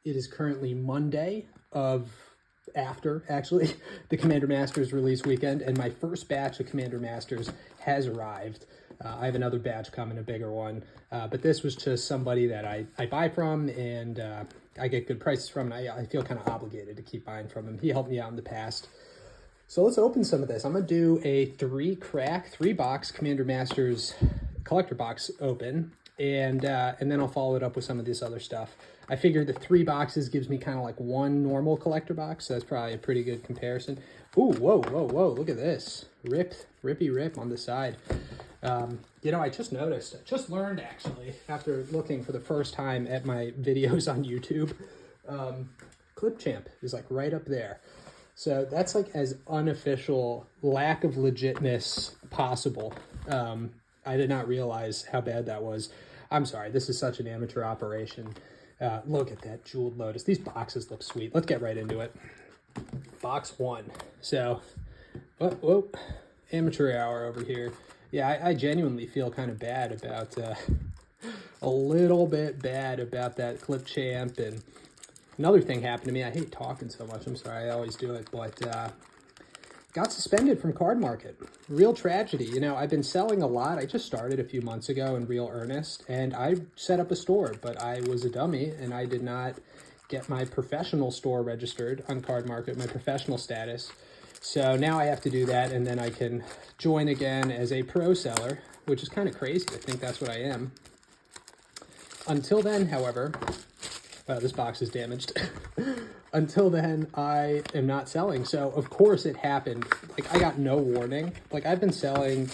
It is currently Monday of after, actually, the Commander Masters release weekend, and my first batch of Commander Masters has arrived. I have another batch coming, a bigger one, but this was just somebody that I buy from, and I get good prices from, and I feel kind of obligated to keep buying from him. He helped me out in the past. So let's open some of this. I'm going to do a 3-box Commander Masters collector box open, and then I'll follow it up with some of this other stuff. I figured the 3 boxes gives me kind of like one normal collector box, so that's probably a pretty good comparison. Ooh, whoa, look at this. Rippy rip on the side. You know, I just learned actually, after looking for the first time at my videos on YouTube, Clip Champ is like right up there. So that's like as unofficial lack of legitness possible. I did not realize how bad that was. I'm sorry, this is such an amateur operation. Look at that jeweled lotus. These boxes look sweet. Let's get right into it. Box 1. So, whoa, amateur hour over here. Yeah, I genuinely feel kind of bad about, a little bit bad about that Clip Champ. And another thing happened to me. I hate talking so much. I'm sorry, I always do it. But got suspended from Card Market. Real tragedy. You know, I've been selling a lot. I just started a few months ago in real earnest, and I set up a store, but I was a dummy, and I did not get my professional store registered on Card Market, my professional status. So now I have to do that, and then I can join again as a pro seller, which is kind of crazy. I think that's what I am. Until then, however, this box is damaged. Until then, I am not selling. So, of course, it happened. Like, I got no warning. Like, I've been selling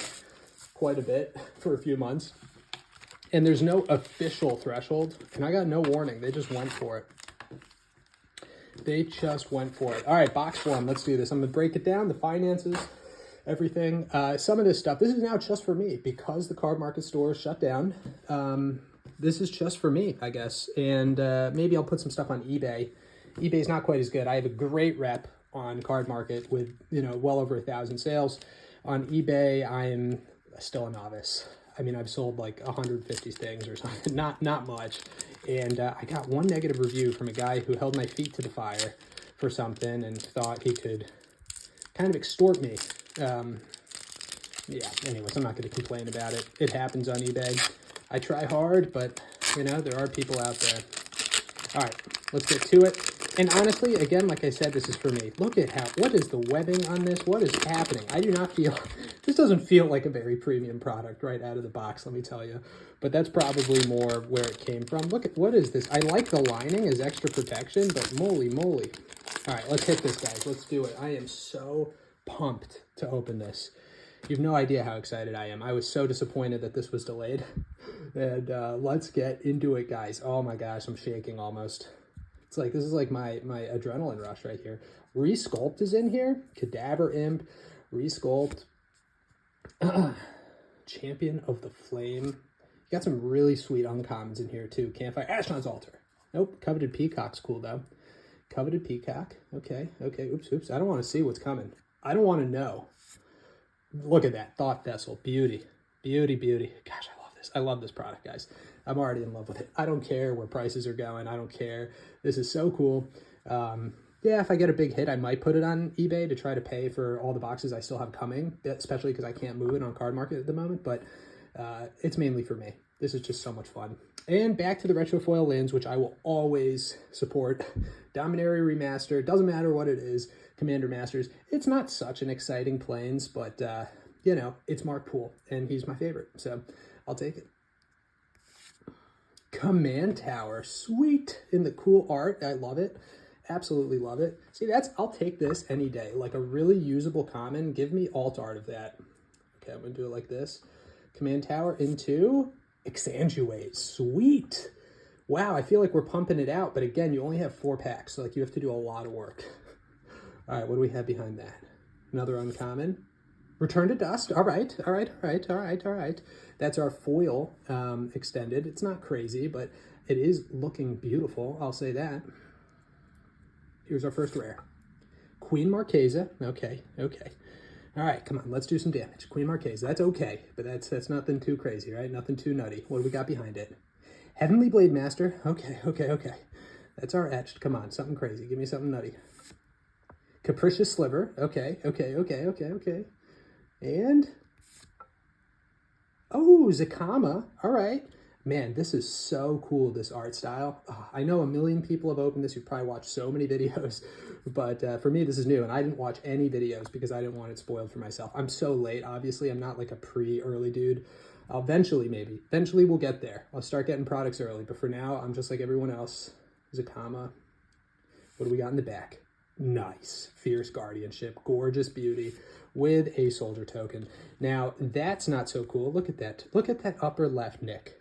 quite a bit for a few months, and there's no official threshold, and I got no warning. They just went for it. All right, box 1. Let's do this. I'm going to break it down, the finances, everything. Some of this stuff, this is now just for me because the Card Market store is shut down. This is just for me, I guess. And maybe I'll put some stuff on eBay. eBay's not quite as good. I have a great rep on Card Market with, you know, well over 1,000 sales. On eBay, I am still a novice. I mean, I've sold like 150 things or something, not much. And I got one negative review from a guy who held my feet to the fire for something and thought he could kind of extort me. Yeah, anyways, I'm not going to complain about it. It happens on eBay. I try hard, but, you know, there are people out there. All right, let's get to it. And honestly, again, like I said, this is for me. Look at what is the webbing on this? What is happening? I do not feel, this doesn't feel like a very premium product right out of the box, let me tell you. But that's probably more where it came from. Look at, what is this? I like the lining as extra protection, but moly. All right, let's hit this, guys. Let's do it. I am so pumped to open this. You have no idea how excited I am. I was so disappointed that this was delayed. And let's get into it, guys. Oh my gosh, I'm shaking almost. It's like, this is like my adrenaline rush right here. Resculpt is in here. Cadaver Imp, Resculpt. Champion of the Flame. You got some really sweet uncommons in here too. Campfire, Ashnod's Altar. Nope, Coveted Peacock's cool though. Coveted Peacock. Okay. Oops. I don't want to see what's coming. I don't want to know. Look at that. Thought Vessel. Beauty. Gosh, I love this. I love this product, guys. I'm already in love with it. I don't care where prices are going. I don't care. This is so cool. Yeah, if I get a big hit, I might put it on eBay to try to pay for all the boxes I still have coming, especially because I can't move it on Card Market at the moment, but it's mainly for me. This is just so much fun. And back to the retro foil lands, which I will always support. Dominaria Remaster, doesn't matter what it is. Commander Masters, it's not such an exciting planes, but, you know, it's Mark Poole, and he's my favorite, so I'll take it. Command Tower, sweet, in the cool art. I love it. Absolutely love it. See, I'll take this any day. Like a really usable common. Give me alt art of that. Okay, I'm going to do it like this. Command Tower into Exsanguate. Sweet. Wow, I feel like we're pumping it out. But again, you only have 4 packs. So like you have to do a lot of work. All right, what do we have behind that? Another uncommon. Return to Dust. All right. That's our foil extended. It's not crazy, but it is looking beautiful. I'll say that. Here's our first rare. Queen Marquesa. Okay. All right, come on, let's do some damage. Queen Marquesa, that's okay, but that's nothing too crazy, right? Nothing too nutty. What do we got behind it? Heavenly Blade Master. Okay. That's our etched. Come on, something crazy. Give me something nutty. Capricious Sliver. Okay. And, oh, Zakama. All right. Man, this is so cool, this art style. Oh, I know a million people have opened this. You've probably watched so many videos, but for me, this is new, and I didn't watch any videos because I didn't want it spoiled for myself. I'm so late, obviously. I'm not like a pre-early dude. Eventually, maybe. Eventually, we'll get there. I'll start getting products early, but for now, I'm just like everyone else. Zakama. What do we got in the back? Nice. Fierce Guardianship. Gorgeous beauty with a soldier token. Now, that's not so cool. Look at that. Look at that upper left nick.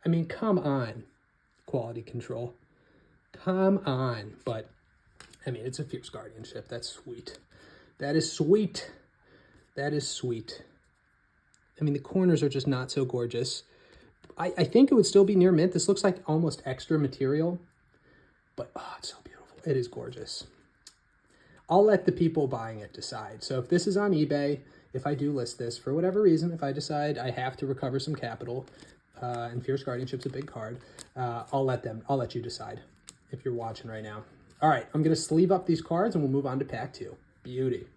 I mean, come on. Quality control. Come on. But, I mean, it's a Fierce Guardianship. That's sweet. That is sweet. That is sweet. I mean, the corners are just not so gorgeous. I think it would still be near mint. This looks like almost extra material. But, oh, it's so beautiful. It is gorgeous. I'll let the people buying it decide. So if this is on eBay, if I do list this, for whatever reason, if I decide I have to recover some capital, and Fierce Guardianship's a big card, I'll let you decide if you're watching right now. All right, I'm going to sleeve up these cards and we'll move on to pack 2. Beauty.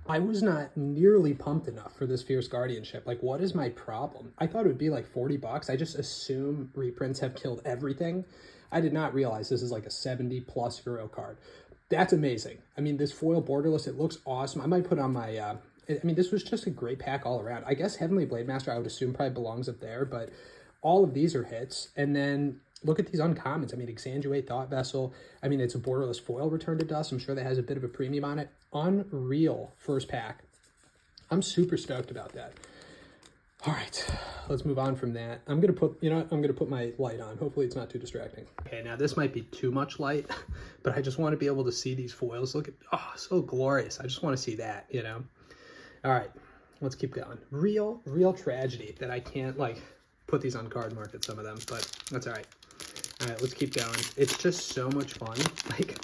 I was not nearly pumped enough for this Fierce Guardianship. Like, what is my problem? I thought it would be like 40 bucks. I just assume reprints have killed everything. I did not realize this is like a 70+ euro card. That's amazing. I mean, this foil borderless, it looks awesome. I might put on my, I mean, this was just a great pack all around. I guess Heavenly Blade Master, I would assume probably belongs up there, but all of these are hits. And then look at these uncommons. I mean, Exsanguinate, Thought Vessel. I mean, it's a borderless foil Return to Dust. I'm sure that has a bit of a premium on it. Unreal first pack. I'm super stoked about that. All right, let's move on from that. I'm gonna put, I'm gonna put my light on. Hopefully it's not too distracting. Okay, now this might be too much light, but I just want to be able to see these foils. Look at, oh, so glorious. I just want to see that, All right, let's keep going. Real tragedy that I can't like put these on card market, some of them, but that's all right. All right, let's keep going. It's just so much fun. Like,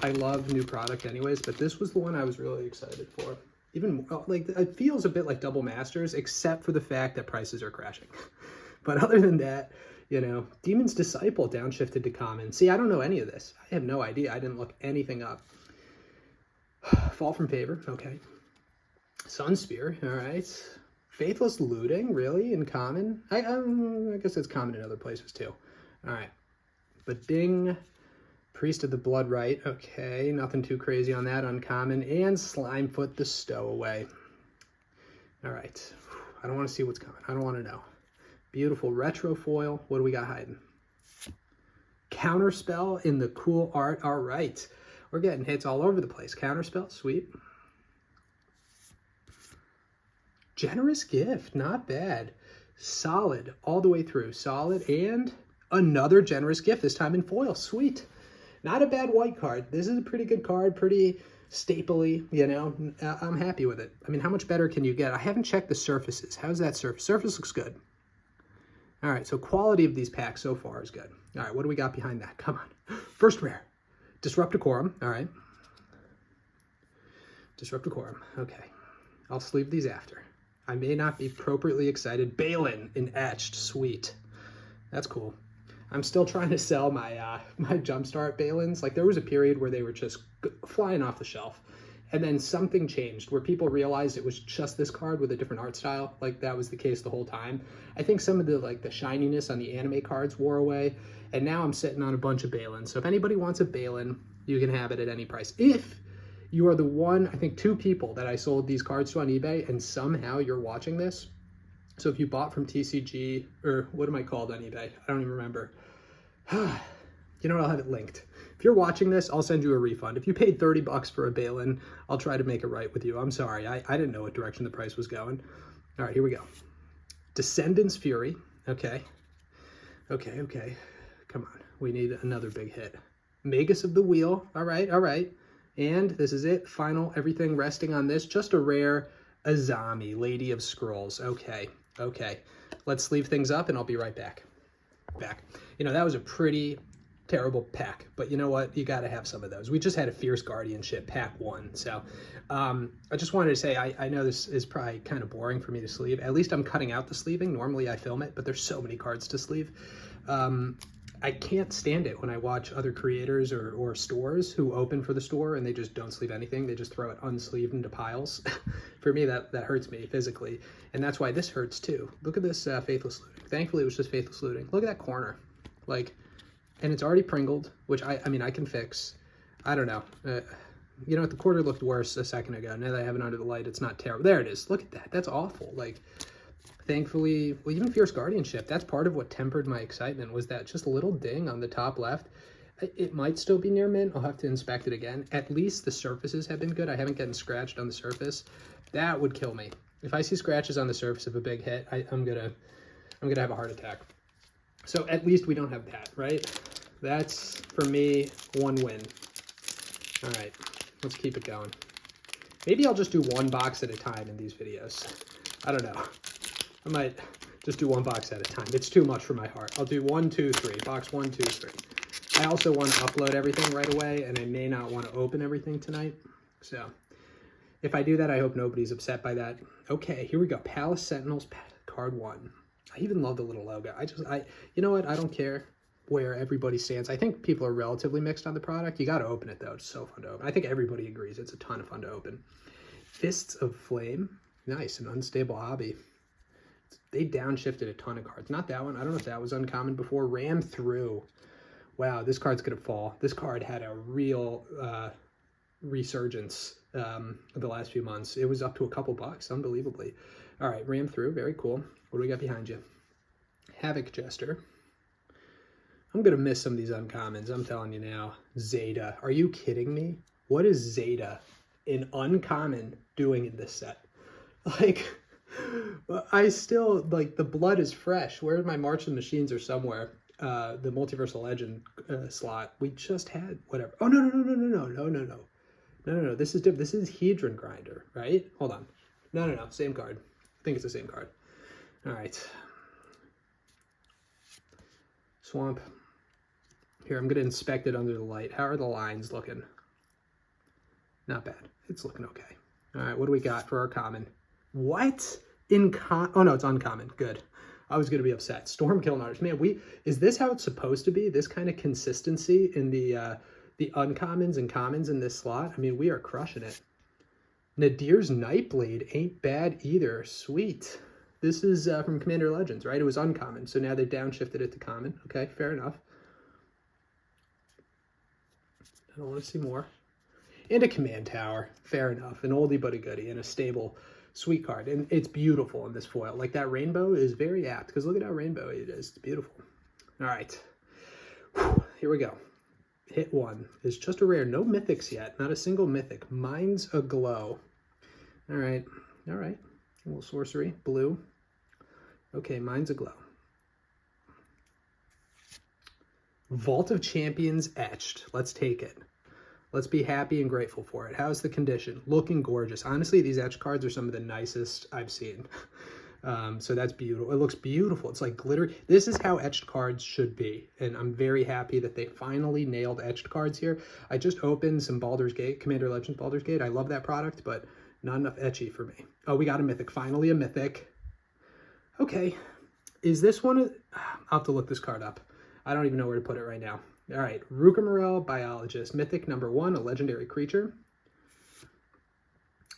I love new product anyways, but this was the one I was really excited for. Even like it feels a bit like Double Masters, except for the fact that prices are crashing. But other than that, Demon's Disciple downshifted to common. See, I don't know any of this. I have no idea. I didn't look anything up. Fall from Favor, okay. Sunspear, all right. Faithless Looting, really, in common? I guess it's common in other places too. All right. But Ding. Priest of the Blood Rite, okay, nothing too crazy on that, uncommon, and Slimefoot the Stowaway. All right, I don't want to see what's coming. I don't want to know. Beautiful retro foil. What do we got hiding? Counterspell in the cool art. All right, we're getting hits all over the place. Counterspell, sweet. Generous Gift, not bad. Solid all the way through. Solid, and another Generous Gift, this time in foil. Sweet. Not a bad white card. This is a pretty good card, pretty stapley, I'm happy with it. I mean, how much better can you get? I haven't checked the surfaces. How's that surface? Surface looks good. All right, so quality of these packs so far is good. All right, what do we got behind that? Come on. First rare. Disrupticorum, all right. Disrupticorum, okay. I'll sleeve these after. I may not be appropriately excited. Balin in etched, sweet. That's cool. I'm still trying to sell my my Jumpstart Balins. Like, there was a period where they were just flying off the shelf. And then something changed where people realized it was just this card with a different art style. Like, that was the case the whole time. I think some of the, the shininess on the anime cards wore away. And now I'm sitting on a bunch of Balins. So if anybody wants a Balin, you can have it at any price. If you are the one, I think 2 people that I sold these cards to on eBay, and somehow you're watching this, so if you bought from TCG, or what am I called on eBay? I don't even remember. You know what? I'll have it linked. If you're watching this, I'll send you a refund. If you paid 30 bucks for a Balin, I'll try to make it right with you. I'm sorry. I didn't know what direction the price was going. All right, here we go. Descendants Fury. Okay. Okay. Come on. We need another big hit. Magus of the Wheel. All right. And this is it. Final, everything resting on this. Just a rare Azami, Lady of Scrolls. Okay. Let's sleeve things up and I'll be right back. That was a pretty terrible pack, but you know what? You got to have some of those. We just had a Fierce Guardianship pack 1. So I just wanted to say, I know this is probably kind of boring for me to sleeve. At least I'm cutting out the sleeving. Normally I film it, but there's so many cards to sleeve. I I can't stand it when I watch other creators or stores who open for the store and they just don't sleeve anything. They just throw it unsleeved into piles. For me, that hurts me physically. And that's why this hurts too. Look at this Faithless Looting. Thankfully, it was just Faithless Looting. Look at that corner. Like, and it's already pringled, which I mean, I can fix. I don't know. You know what? The quarter looked worse a second ago. Now that I have it under the light, it's not terrible. There it is. Look at that. That's awful. Like, thankfully, well, even Fierce Guardianship, that's part of what tempered my excitement, was that just little ding on the top left. It might still be near mint. I'll have to inspect it again. At least the surfaces have been good. I haven't gotten scratched on the surface. That would kill me. If I see scratches on the surface of a big hit, I'm gonna have a heart attack. So at least we don't have that, right? That's, for me, one win. All right, let's keep it going. Maybe I'll just do one box at a time in these videos. I don't know. I might just do one box at a time. It's too much for my heart. I'll do 1, 2, 3. Box 1, 2, 3. I also want to upload everything right away, and I may not want to open everything tonight. So if I do that, I hope nobody's upset by that. Okay, here we go. Palace Sentinels, card 1. I even love the little logo. You know what? I don't care where everybody stands. I think people are relatively mixed on the product. You got to open it, though. It's so fun to open. I think everybody agrees. It's a ton of fun to open. Fists of Flame. Nice. An unstable hobby. They downshifted a ton of cards. Not that one. I don't know if that was uncommon before. Ram Through. Wow, this card's going to fall. This card had a real resurgence the last few months. It was up to a couple bucks, unbelievably. All right, Ram Through. Very cool. What do we got behind you? Havoc Jester. I'm going to miss some of these uncommons. I'm telling you now. Zeta. Are you kidding me? What is Zeta in uncommon doing in this set? Like, I still, like, the blood is fresh. Where my March of the Machines are somewhere. The Multiversal Legend slot. We just had whatever. Oh, no. This is different. This is Hedron Grinder, right? Hold on. No. Same card. I think it's the same card. All right. Swamp. Here, I'm going to inspect it under the light. How are the lines looking? Not bad. It's looking okay. All right, what do we got for our common? What? Oh, no, it's uncommon. Good. I was going to be upset. Stormkill Artist. Man, is this how it's supposed to be? This kind of consistency in the uncommons and commons in this slot? I mean, we are crushing it. Nadir's Nightblade ain't bad either. Sweet. This is from Commander Legends, right? It was uncommon, so now they downshifted it to common. Okay, fair enough. I don't want to see more. And a Command Tower. Fair enough. An oldie but a goodie and a stable, sweet card. And it's beautiful in this foil. Like, that rainbow is very apt, because look at how rainbow it is. It's beautiful. All right. Whew. Here we go. Hit 1 is just a rare. No mythics yet. Not a single mythic. Mind's Aglow. All right. A little sorcery. Blue. Okay, Mind's Aglow. Vault of Champions etched. Let's take it. Let's be happy and grateful for it. How's the condition? Looking gorgeous. Honestly, these etched cards are some of the nicest I've seen. So that's beautiful. It looks beautiful. It's like glitter. This is how etched cards should be. And I'm very happy that they finally nailed etched cards here. I just opened some Baldur's Gate, Commander Legends Baldur's Gate. I love that product, but not enough etchy for me. Oh, we got a mythic. Finally a mythic. Okay. Is this one? I'll have to look this card up. I don't even know where to put it right now. All right. Ruka Morel, Biologist. Mythic number 1, a legendary creature.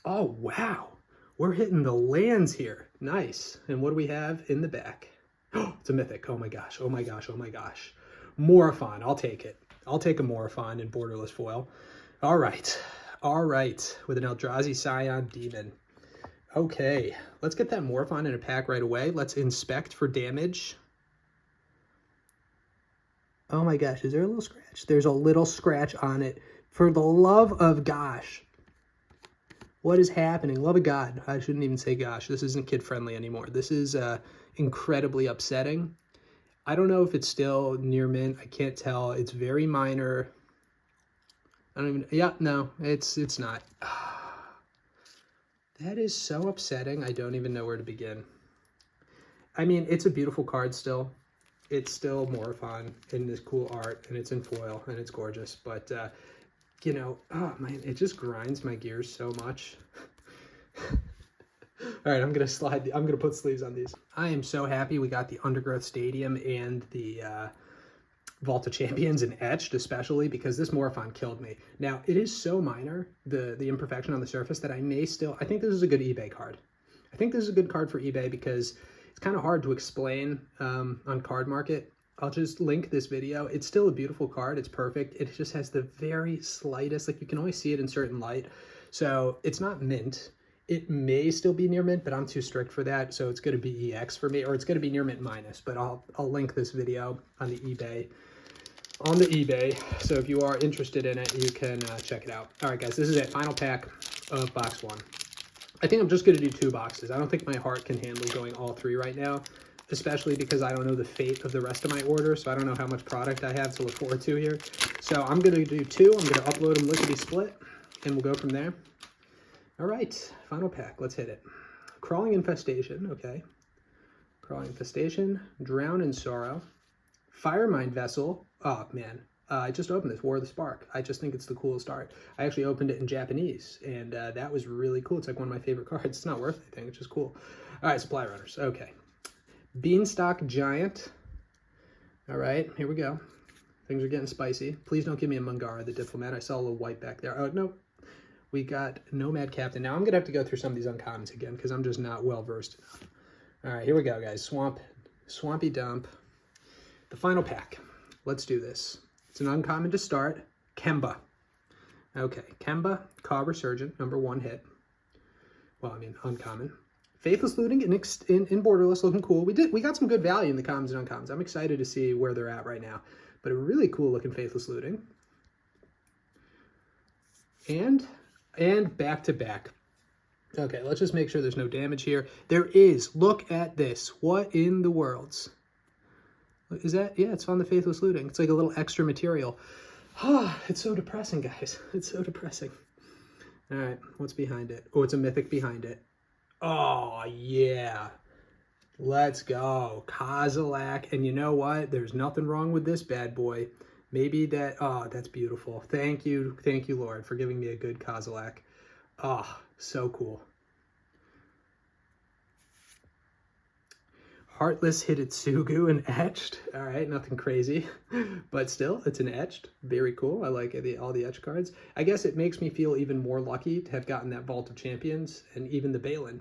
Oh, wow. We're hitting the lands here. Nice. And what do we have in the back? Oh, it's a mythic. Oh my gosh. Morophon. I'll take it. I'll take a Morophon in borderless foil. All right. With an Eldrazi Scion Demon. Okay. Let's get that Morophon in a pack right away. Let's inspect for damage. Oh my gosh. Is there a little scratch? There's a little scratch on it. For the love of gosh. What is happening? Love of God. I shouldn't even say gosh. This isn't kid-friendly anymore. This is incredibly upsetting. I don't know if it's still near mint. I can't tell. It's very minor. I don't even... Yeah, no, it's not. That is so upsetting. I don't even know where to begin. I mean, it's a beautiful card still. It's still Morophon in this cool art, and it's in foil, and it's gorgeous. But... you know, oh man, it just grinds my gears so much. All right, I'm gonna put sleeves on these. I am so happy we got the Undergrowth Stadium and the Vault of Champions and Etched, especially because this Morphon killed me. Now, it is so minor, the imperfection on the surface, that I think this is a good eBay card. I think this is a good card for eBay because it's kind of hard to explain on Card Market. I'll just link this video. It's still a beautiful card. It's perfect. It just has the very slightest, like you can only see it in certain light. So it's not mint. It may still be near mint, but I'm too strict for that. So it's going to be EX for me, or it's going to be near mint minus, but I'll link this video on the eBay. So if you are interested in it, you can check it out. All right, guys, this is it. Final pack of box 1. I think I'm just going to do 2 boxes. I don't think my heart can handle going all 3 right now, especially because I don't know the fate of the rest of my order, so I don't know how much product I have to look forward to here. So I'm going to do 2. I'm going to upload them lickety-split, and we'll go from there. All right, final pack. Let's hit it. Crawling Infestation, okay. Crawling Infestation, Drown in Sorrow, Firemind Vessel. Oh, man. I just opened this, War of the Spark. I just think it's the coolest art. I actually opened it in Japanese, and that was really cool. It's like one of my favorite cards. It's not worth anything. It's just cool. All right, Supply Runners. Okay. Beanstalk Giant. All right, here we go. Things are getting spicy. Please don't give me a Mungara the Diplomat. I saw a little white back there. Oh, no. We got Nomad Captain. Now I'm going to have to go through some of these uncommons again because I'm just not well-versed enough. All right, here we go, guys. Swampy Dump. The final pack. Let's do this. It's an uncommon to start. Kemba. Okay, Kemba, Caw Resurgent, number 1 hit. Well, I mean, uncommon. Faithless Looting in Borderless, looking cool. We got some good value in the commons and uncommons. I'm excited to see where they're at right now. But a really cool looking Faithless Looting. And back to back. Okay, let's just make sure there's no damage here. There is. Look at this. What in the worlds? Is that? Yeah, it's on the Faithless Looting. It's like a little extra material. It's so depressing, guys. It's so depressing. All right, what's behind it? Oh, it's a mythic behind it. Oh, yeah. Let's go. Kozilek. And you know what? There's nothing wrong with this bad boy. Maybe that, oh, that's beautiful. Thank you, Lord, for giving me a good Kozilek. Oh, so cool. Heartless Hidetsugu and Etched. All right, nothing crazy, but still, it's an Etched. Very cool. I like all the Etched cards. I guess it makes me feel even more lucky to have gotten that Vault of Champions and even the Balin.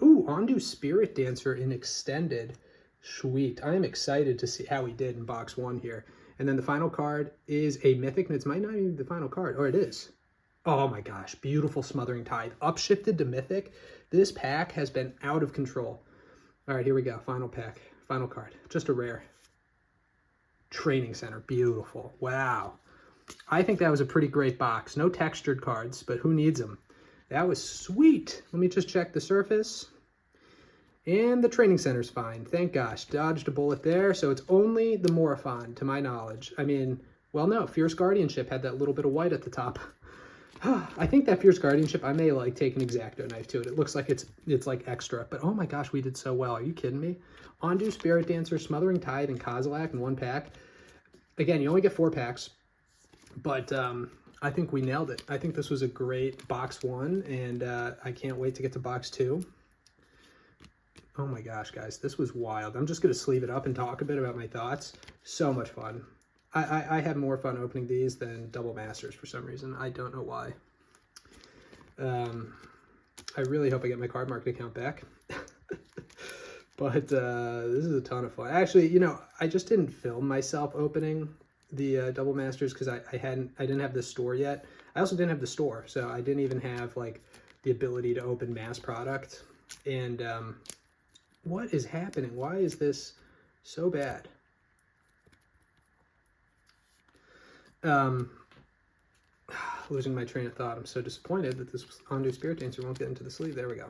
Ooh, Ondu Spirit Dancer in Extended. Sweet. I am excited to see how he did in box 1 here. And then the final card is a mythic, and it might not even be the final card, or it is. Oh my gosh, beautiful Smothering Tide. Upshifted to mythic. This pack has been out of control. All right, here we go. Final pack. Final card. Just a rare. Training Center. Beautiful. Wow. I think that was a pretty great box. No textured cards, but who needs them? That was sweet. Let me just check the surface. And the Training Center's fine. Thank gosh. Dodged a bullet there. So it's only the Morphon, to my knowledge. I mean, well, no. Fierce Guardianship had that little bit of white at the top. I think that Fierce Guardianship, I may like take an X-Acto knife to it. It looks like it's like extra, but oh my gosh, we did so well. Are you kidding me? Ondu Spirit Dancer, Smothering Tide, and Kozilek in 1 pack. Again, you only get 4 packs, but I think we nailed it. I think this was a great box 1, and I can't wait to get to box 2. Oh my gosh, guys, this was wild. I'm just going to sleeve it up and talk a bit about my thoughts. So much fun. I had more fun opening these than Double Masters for some reason. I don't know why. I really hope I get my Card Market account back. But this is a ton of fun. Actually, you know, I just didn't film myself opening the Double Masters because I didn't have the store yet. I also didn't have the store, so I didn't even have like the ability to open mass product. And what is happening? Why is this so bad? Losing my train of thought. I'm so disappointed that this Ondu Spirit Dancer won't get into the sleeve. There we go.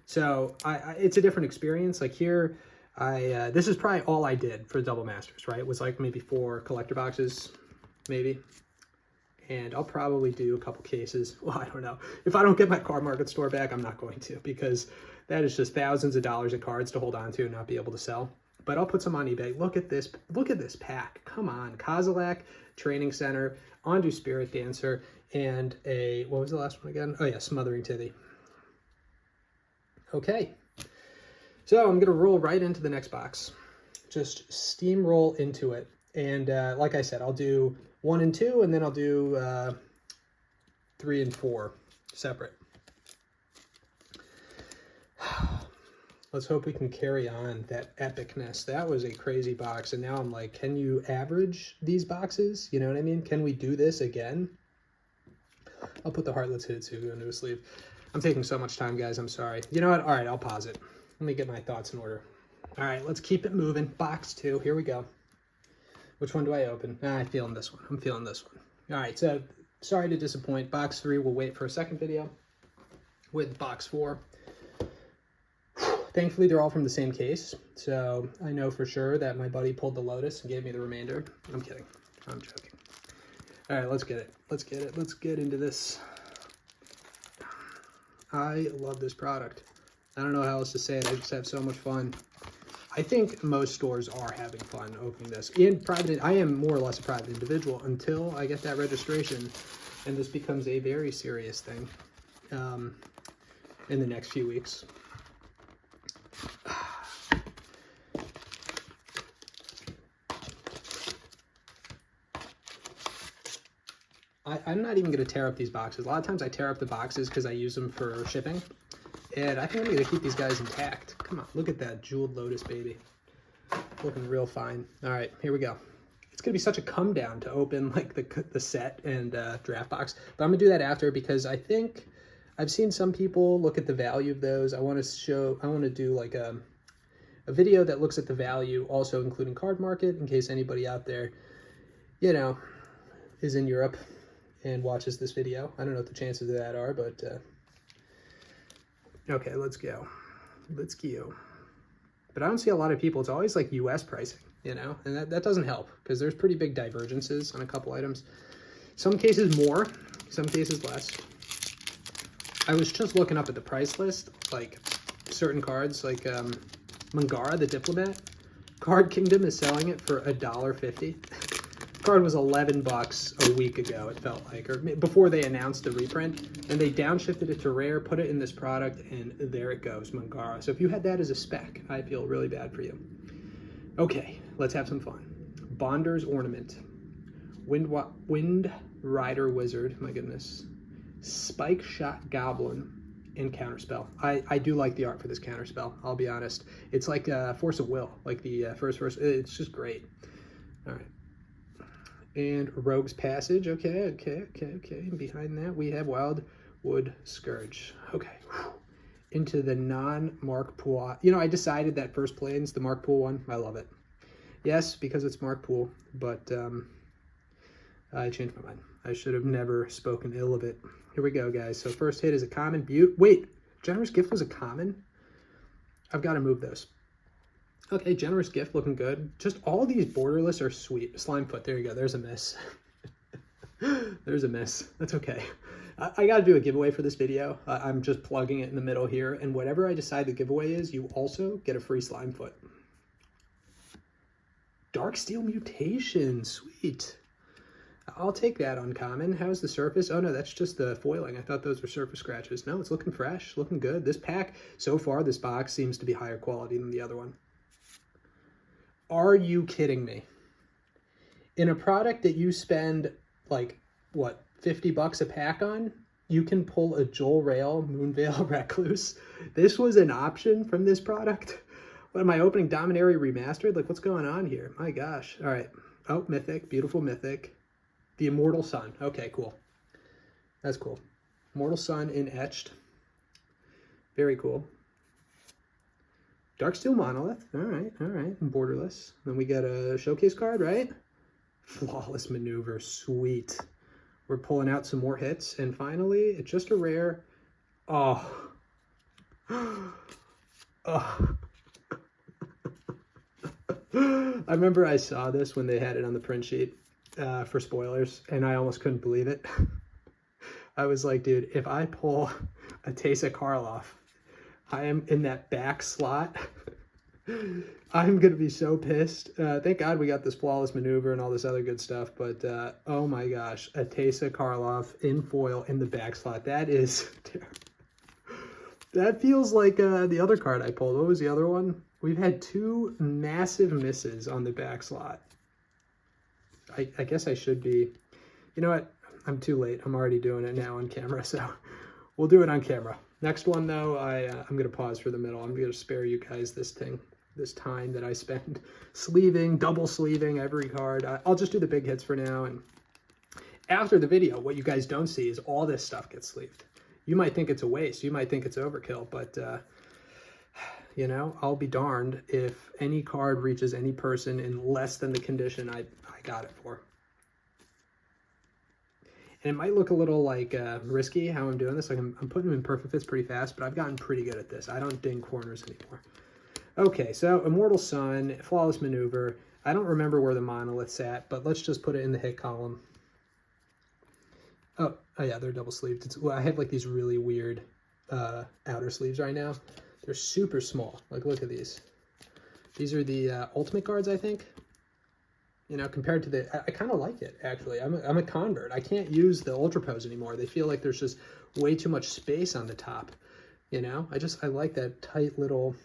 So it's a different experience. Like here, this is probably all I did for the Double Masters, right? It was like maybe 4 collector boxes, maybe. And I'll probably do a couple cases. Well, I don't know. If I don't get my Card Market store back, I'm not going to, because that is just thousands of dollars of cards to hold on to and not be able to sell. But I'll put some on eBay. Look at this. Look at this pack. Come on. Kozilek, Training Center, Ondu Spirit Dancer, and a, what was the last one again? Oh yeah, Smothering Tithy. Okay. So I'm going to roll right into the next box. just steamroll into it. And like I said, I'll do 1 and 2, and then I'll do 3 and 4 separate. Let's hope we can carry on that epicness. That was a crazy box, and now I'm like, can you average these boxes? You know what I mean? Can we do this again? I'll put the Heartless Hitsu into a sleeve. I'm taking so much time, guys. I'm sorry. You know what? All right, I'll pause it. Let me get my thoughts in order. All right, let's keep it moving. Box 2. Here we go. Which one do I open? I'm feeling this one. I'm feeling this one. All right, so sorry to disappoint. Box 3 will wait for a second video with box 4. Thankfully, they're all from the same case, so I know for sure that my buddy pulled the Lotus and gave me the remainder. I'm kidding. I'm joking. All right, let's get it. Let's get it. Let's get into this. I love this product. I don't know how else to say it. I just have so much fun. I think most stores are having fun opening this. In private, I am more or less a private individual until I get that registration, and this becomes a very serious thing in the next few weeks. I'm not even going to tear up these boxes. A lot of times I tear up the boxes because I use them for shipping. And I think I'm going to keep these guys intact. Come on, look at that jeweled Lotus, baby. Looking real fine. All right, here we go. It's going to be such a come down to open like the set and draft box. But I'm going to do that after because I think I've seen some people look at the value of those. I want to do like a video that looks at the value, also including card market, in case anybody out there, you know, is in Europe and watches this video. I don't know what the chances of that are, but okay, let's go. Let's go. But I don't see a lot of people. It's always like US pricing, you know, and that doesn't help because there's pretty big divergences on a couple items. Some cases more, some cases less. I was just looking up at the price list, like certain cards, like Mangara, the Diplomat. Card Kingdom is selling it for $1.50. Card was $11 a week ago, it felt like, or before they announced the reprint, and they downshifted it to rare, put it in this product, and there it goes, Mangara. So if you had that as a spec, I feel really bad for you. Okay, let's have some fun. Bonder's Ornament, Wind Rider Wizard, my goodness, Spike Shot Goblin, and Counterspell. I do like the art for this Counterspell, I'll be honest. It's like Force of Will, like the first, it's just great. All right. And Rogue's Passage, okay. And behind that, we have Wildwood Scourge. Okay, into the non-Mark Pool. You know, I decided that First Plane's the Mark Pool one. I love it. Yes, because it's Mark Pool, but I changed my mind. I should have never spoken ill of it. Here we go, guys. So first hit is a common. Wait, Generous Gift was a common? I've got to move those. Okay, Generous Gift looking good. Just all these borderless are sweet. Slimefoot, there you go. There's a miss. There's a miss. That's okay. I got to do a giveaway for this video. I'm just plugging it in the middle here. And whatever I decide the giveaway is, you also get a free Slimefoot. Darksteel Mutation. Sweet. I'll take that uncommon. How's the surface? Oh, no, that's just the foiling. I thought those were surface scratches. No, it's looking fresh. Looking good. This pack, so far, this box seems to be higher quality than the other one. Are you kidding me? In a product that you spend like, what, 50 bucks a pack on, you can pull a Joel Rail Moonveil Recluse. This was an option from this product. What am I opening? Dominaria Remastered? Like, what's going on here? My gosh. All right. Oh, Mythic. Beautiful Mythic. The Immortal Sun. Okay, cool. That's cool. Immortal Sun in Etched. Very cool. Darksteel Monolith. All right. And borderless. Then we got a showcase card, right? Flawless Maneuver. Sweet. We're pulling out some more hits. And finally, it's just a rare. Oh. Oh. I remember I saw this when they had it on the print sheet for spoilers, and I almost couldn't believe it. I was like, dude, if I pull a Teysa Karloff, I am in that back slot. I'm going to be so pissed. Thank God we got this Flawless Maneuver and all this other good stuff, but oh my gosh, a Teysa Karloff in foil in the back slot. That is terrible. That feels like the other card I pulled. What was the other one? We've had two massive misses on the back slot. I guess I should be, you know what? I'm too late. I'm already doing it now on camera, so we'll do it on camera. Next one though, I'm gonna pause for the middle. I'm gonna spare you guys this time that I spend sleeving, double sleeving every card. I'll just do the big hits for now, and after the video, what you guys don't see is all this stuff gets sleeved. You might think it's a waste, you might think it's overkill, but you know, I'll be darned if any card reaches any person in less than the condition I got it for. And it might look a little like risky how I'm doing this. Like I'm putting them in perfect fits pretty fast, but I've gotten pretty good at this. I don't ding corners anymore. Okay, so Immortal Sun, Flawless Maneuver. I don't remember where the monolith's at, but let's just put it in the hit column. Oh yeah, they're double sleeved. Well, I have like these really weird outer sleeves right now. They're super small. Like, look at these. These are the ultimate cards, I think. You know, compared to the, I kind of like it, actually. I'm a convert. I can't use the Ultra Pose anymore. They feel like there's just way too much space on the top. You know, I like that tight little,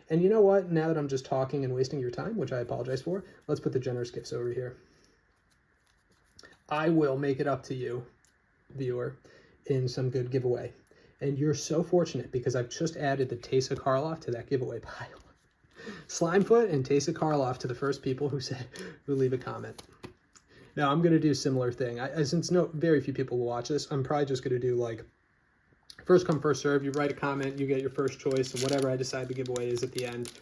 and you know what? Now that I'm just talking and wasting your time, which I apologize for, let's put the generous gifts over here. I will make it up to you, viewer, in some good giveaway. And you're so fortunate because I've just added the Teysa Karloff to that giveaway pile. Slimefoot and Teysa Karloff to the first people who leave a comment. Now I'm gonna do a similar thing. Since very few people will watch this, I'm probably just gonna do like first come first serve. You write a comment, you get your first choice, and whatever I decide the giveaway is at the end.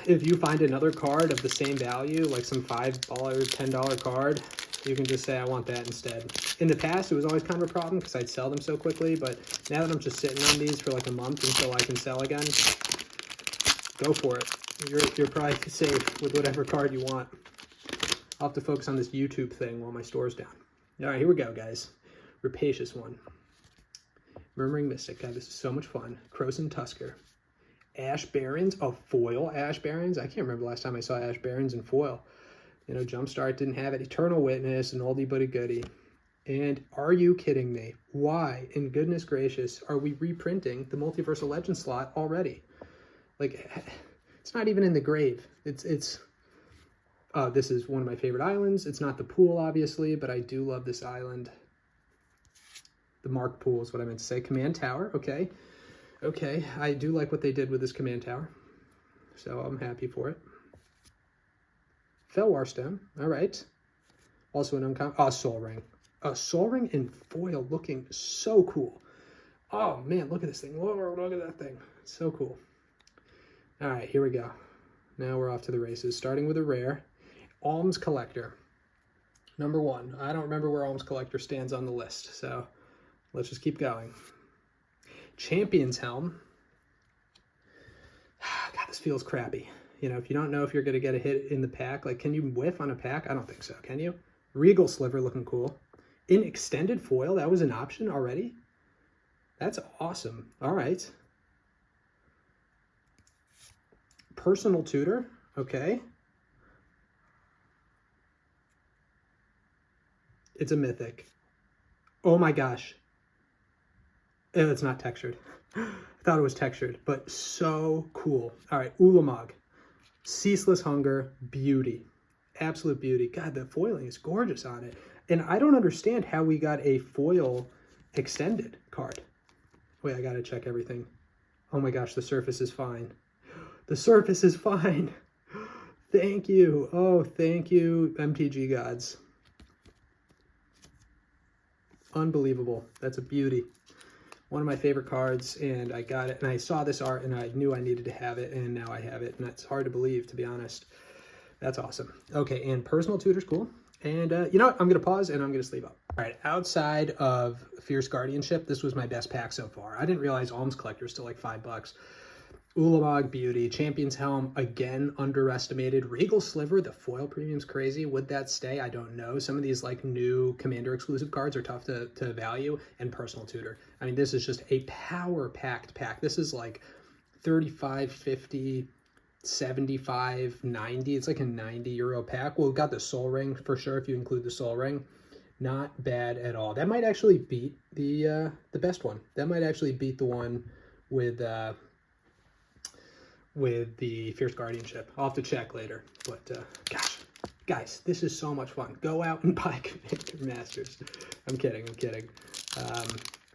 If you find another card of the same value, like some $5, $10 card, you can just say I want that instead. In the past, it was always kind of a problem because I'd sell them so quickly, but now that I'm just sitting on these for like a month until I can sell again, go for it. You're probably safe with whatever card you want. I'll have to focus on this YouTube thing while my store's down. All right, here we go, guys. Rapacious one. Murmuring Mystic. God, this is so much fun. Croson Tusker. Ash Barons. Oh, foil Ash Barons. I can't remember the last time I saw Ash Barons in foil. You know, Jumpstart didn't have it. Eternal Witness, an oldie but a goodie. And are you kidding me? Why, in goodness gracious, are we reprinting the Multiversal Legend slot already? Like, it's not even in the grave. This is one of my favorite islands. It's not the pool, obviously, but I do love this island. The Mark Pool is what I meant to say. Command Tower, okay. Okay, I do like what they did with this Command Tower, so I'm happy for it. Felwar Stone, all right. Also an uncommon, Soul Ring. A Soul Ring in foil looking so cool. Oh man, look at this thing. Look at that thing. It's so cool. All right, here we go. Now we're off to the races, starting with a rare. Alms Collector. Number 1. I don't remember where Alms Collector stands on the list, so let's just keep going. Champion's Helm. God, this feels crappy. You know, if you don't know if you're going to get a hit in the pack, like, can you whiff on a pack? I don't think so, can you? Regal Sliver looking cool. In extended foil, that was an option already? That's awesome. All right. Personal Tutor, okay. It's a mythic. Oh my gosh. It's not textured. I thought it was textured, but so cool. All right, Ulamog. Ceaseless Hunger, beauty. Absolute beauty. God, the foiling is gorgeous on it. And I don't understand how we got a foil extended card. Wait, I gotta check everything. Oh my gosh, the surface is fine. The surface is fine. Thank you. Oh, thank you, MTG gods. Unbelievable. That's a beauty. One of my favorite cards, and I got it, and I saw this art, and I knew I needed to have it, and now I have it, and that's hard to believe, to be honest. That's awesome. Okay, and Personal Tutor's cool. And you know what? I'm going to pause, and I'm going to sleeve up. All right, outside of Fierce Guardianship, this was my best pack so far. I didn't realize Alms Collector is still like $5. Ulamog, beauty. Champion's Helm, again, underestimated. Regal Sliver, the foil premium's crazy. Would that stay? I don't know. Some of these like new Commander exclusive cards are tough to value. And Personal Tutor. I mean, this is just a power-packed pack. This is like 35, 50, 75, 90. It's like a 90 euro pack. Well, we've got the Soul Ring for sure if you include the Soul Ring. Not bad at all. That might actually beat the best one. That might actually beat the one with with the Fierce Guardianship. I'll have to check later, but gosh, guys, this is so much fun. Go out and buy Commander Masters. I'm kidding.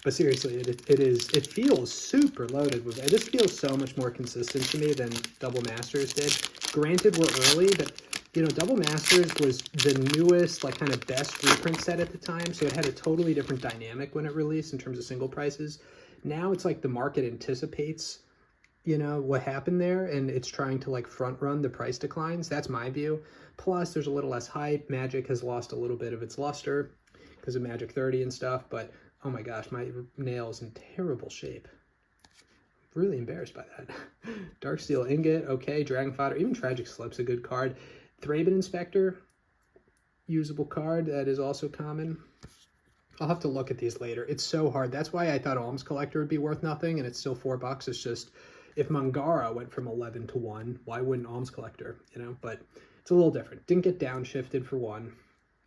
But seriously, it feels super loaded with it. This feels so much more consistent to me than Double Masters did. Granted, we're early, but you know, Double Masters was the newest, like, kind of best reprint set at the time, so it had a totally different dynamic when it released in terms of single prices. Now it's like the market anticipates, you know, what happened there, and it's trying to, like, front run the price declines. That's my view. Plus, there's a little less hype. Magic has lost a little bit of its luster because of Magic 30 and stuff, but oh my gosh, my nail's in terrible shape. Really embarrassed by that. Darksteel Ingot, okay. Dragon Fodder, even Tragic Slip's a good card. Thraben Inspector, usable card that is also common. I'll have to look at these later. It's so hard. That's why I thought Alms Collector would be worth nothing, and it's still $4. It's just, if Mangara went from 11 to 1, why wouldn't Alms Collector, you know? But it's a little different. Didn't get downshifted for 1.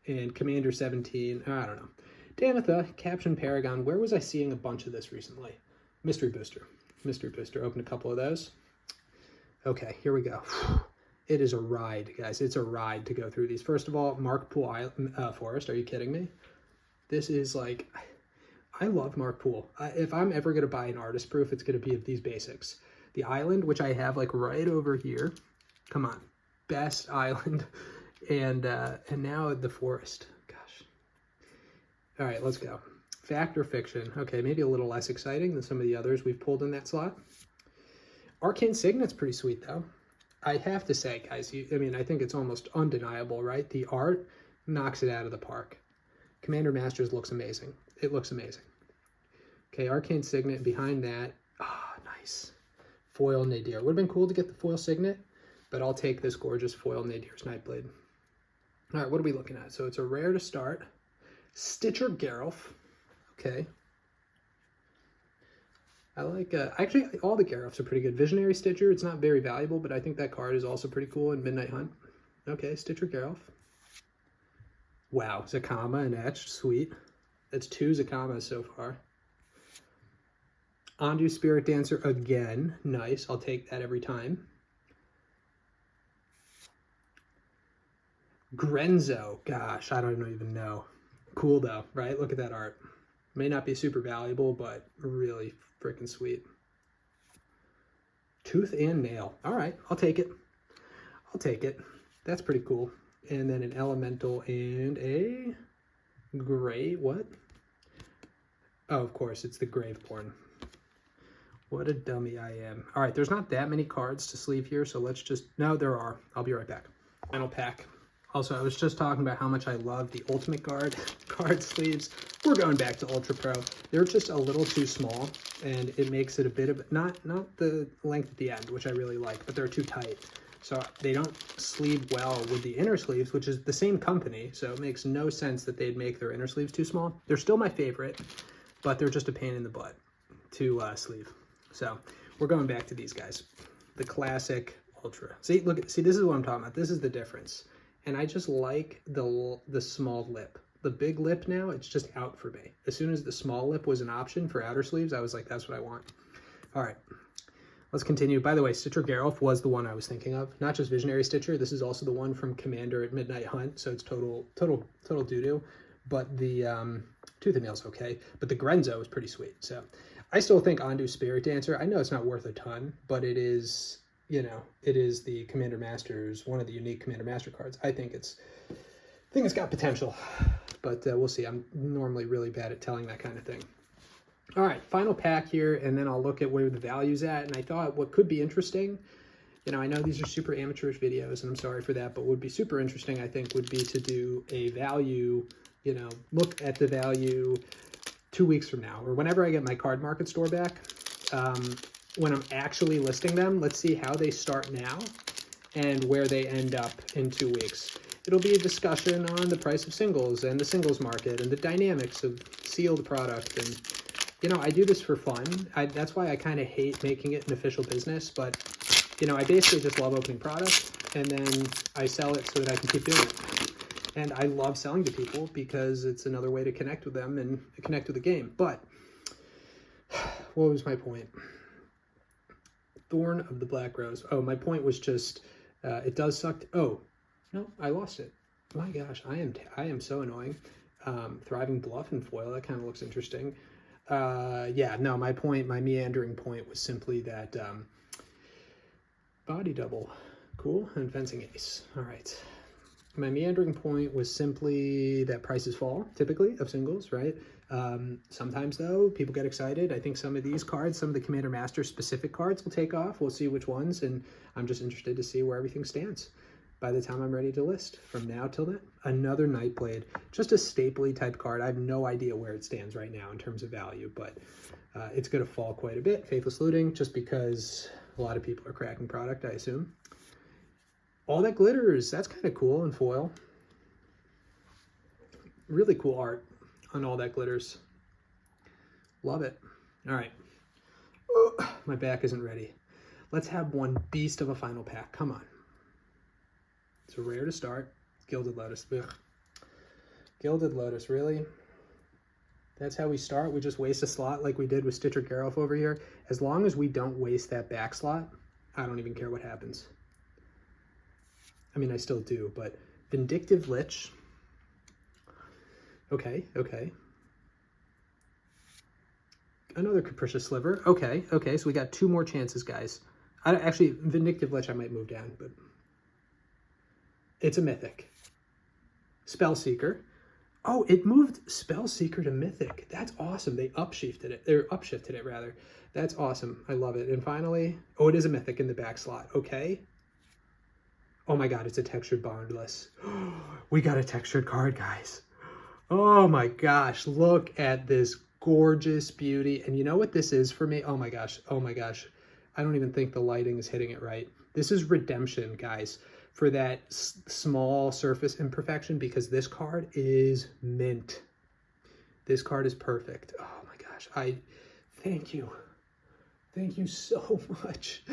And Commander 17, I don't know. Danitha, Caption Paragon. Where was I seeing a bunch of this recently? Mystery Booster. Mystery Booster. Open a couple of those. Okay, here we go. It is a ride, guys. It's a ride to go through these. First of all, Markpool Forest. Are you kidding me? This is like, I love Markpool. If I'm ever going to buy an artist proof, it's going to be of these basics. The island, which I have like right over here. Come on. Best island. And now the forest. Gosh. All right, let's go. Fact or fiction? Okay, maybe a little less exciting than some of the others we've pulled in that slot. Arcane Signet's pretty sweet, though. I have to say, guys, I mean, I think it's almost undeniable, right? The art knocks it out of the park. Commander Masters looks amazing. It looks amazing. Okay, Arcane Signet. Behind that, nice. Foil Nadir. Would have been cool to get the foil Signet, but I'll take this gorgeous foil Nadir's Nightblade. All right, what are we looking at? So it's a rare to start. Stitcher Geralf. Okay. I like, actually, all the Geralfs are pretty good. Visionary Stitcher, it's not very valuable, but I think that card is also pretty cool in Midnight Hunt. Okay, Stitcher Geralf. Wow, Zakama and Etched, sweet. That's 2 Zakamas so far. Ondu Spirit Dancer again, nice. I'll take that every time. Grenzo, gosh, I don't even know. Cool though, right? Look at that art. May not be super valuable, but really freaking sweet. Tooth and Nail. All right, I'll take it. I'll take it. That's pretty cool. And then an Elemental and a Gray, what? Oh, of course, it's the Graveborn. What a dummy I am. All right, there's not that many cards to sleeve here, so let's just... No, there are. I'll be right back. Final pack. Also, I was just talking about how much I love the Ultimate Guard card sleeves. We're going back to Ultra Pro. They're just a little too small, and it makes it a bit of... Not the length at the end, which I really like, but they're too tight. So they don't sleeve well with the inner sleeves, which is the same company, so it makes no sense that they'd make their inner sleeves too small. They're still my favorite, but they're just a pain in the butt to sleeve. So we're going back to these guys. The classic Ultra. See, look, see, this is what I'm talking about. This is the difference. And I just like the small lip. The big lip now, it's just out for me. As soon as the small lip was an option for outer sleeves, I was like, that's what I want. All right, let's continue. By the way, Stitcher Geralf was the one I was thinking of. Not just Visionary Stitcher. This is also the one from Commander at Midnight Hunt, so it's total doo-doo. But the Tooth and Nail's okay. But the Grenzo is pretty sweet. So I still think Ondu Spirit Dancer, I know it's not worth a ton, but it is... You know, it is the Commander Masters, one of the unique Commander Master cards. I think it's got potential, but we'll see. I'm normally really bad at telling that kind of thing. All right, final pack here, and then I'll look at where the value's at. And I thought what could be interesting, you know, I know these are super amateurish videos, and I'm sorry for that, but what would be super interesting, I think, would be to do a value, you know, look at the value 2 weeks from now, or whenever I get my card market store back. When I'm actually listing them, let's see how they start now and where they end up in 2 weeks. It'll be a discussion on the price of singles and the singles market and the dynamics of sealed product. And, you know, I do this for fun. That's why I kind of hate making it an official business. But, you know, I basically just love opening product, and then I sell it so that I can keep doing it. And I love selling to people because it's another way to connect with them and connect with the game. But what was my point? Thorn of the Black Rose. Oh, my point was just, it does suck. Oh, no, I lost it. My gosh, I am so annoying. Thriving Bluff and foil, that kind of looks interesting. Yeah, no, my meandering point was simply that body double, cool, and fencing ace. All right. My meandering point was simply that prices fall, typically, of singles, right? Sometimes, though, people get excited. I think some of these cards, some of the Commander Master specific cards will take off. We'll see which ones, and I'm just interested to see where everything stands by the time I'm ready to list. From now till then, another Nightblade, just a staple type card. I have no idea where it stands right now in terms of value, but it's going to fall quite a bit. Faithless Looting, just because a lot of people are cracking product, I assume. All That Glitters, that's kind of cool in foil. Really cool art on All That Glitters. Love it. All right. Oh, my back isn't ready. Let's have one beast of a final pack. Come on. It's a rare to start. Gilded Lotus. Ugh. Gilded Lotus, really? That's how we start? We just waste a slot like we did with Stitcher Geralf over here? As long as we don't waste that back slot, I don't even care what happens. I mean, I still do, but Vindictive Lich. Okay, okay. Another Capricious Sliver. Okay, okay, so we got 2 more chances, guys. Actually, Vindictive Lich I might move down, but it's a Mythic. Spellseeker. Oh, it moved Spellseeker to Mythic. That's awesome. They upshifted it, rather. That's awesome. I love it. And finally, oh, it is a Mythic in the back slot. Okay. Oh my god, it's a textured Bondless. We got a textured card, guys. Oh my gosh, look at this gorgeous beauty. And you know what this is for me? Oh my gosh, oh my gosh. I don't even think the lighting is hitting it right. This is redemption, guys, for that small surface imperfection, because this card is mint. This card is perfect. Oh my gosh, thank you. Thank you so much.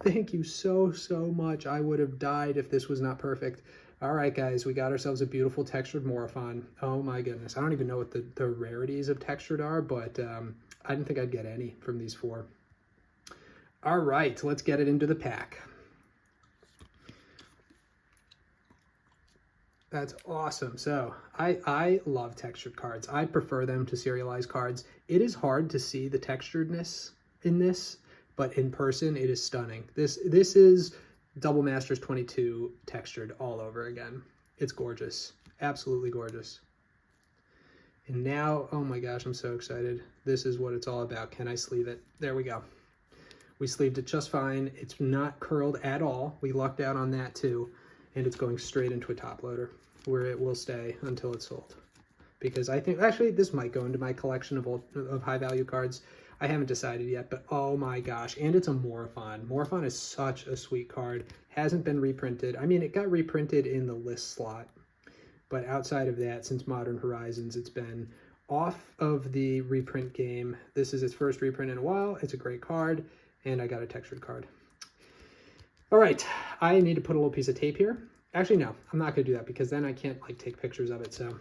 Thank you so, so much. I would have died if this was not perfect. All right, guys, we got ourselves a beautiful textured Morophon. Oh my goodness. I don't even know what the rarities of textured are, but I didn't think I'd get any from these 4. All right, let's get it into the pack. That's awesome. So I love textured cards. I prefer them to serialized cards. It is hard to see the texturedness in this, but in person it is stunning. This is Double Masters 22 textured all over again. It's gorgeous. Absolutely gorgeous. And now, oh my gosh, I'm so excited. This is what it's all about. Can I sleeve it? There we go. We sleeved it just fine. It's not curled at all. We lucked out on that too. And it's going straight into a top loader where it will stay until it's sold. Because I think, actually, this might go into my collection of high value cards. I haven't decided yet, but oh my gosh. And it's a Morophon. Morophon is such a sweet card. Hasn't been reprinted. I mean, it got reprinted in the list slot. But outside of that, since Modern Horizons, it's been off of the reprint game. This is its first reprint in a while. It's a great card. And I got a textured card. All right, I need to put a little piece of tape here. Actually, no, I'm not gonna do that because then I can't like take pictures of it, so.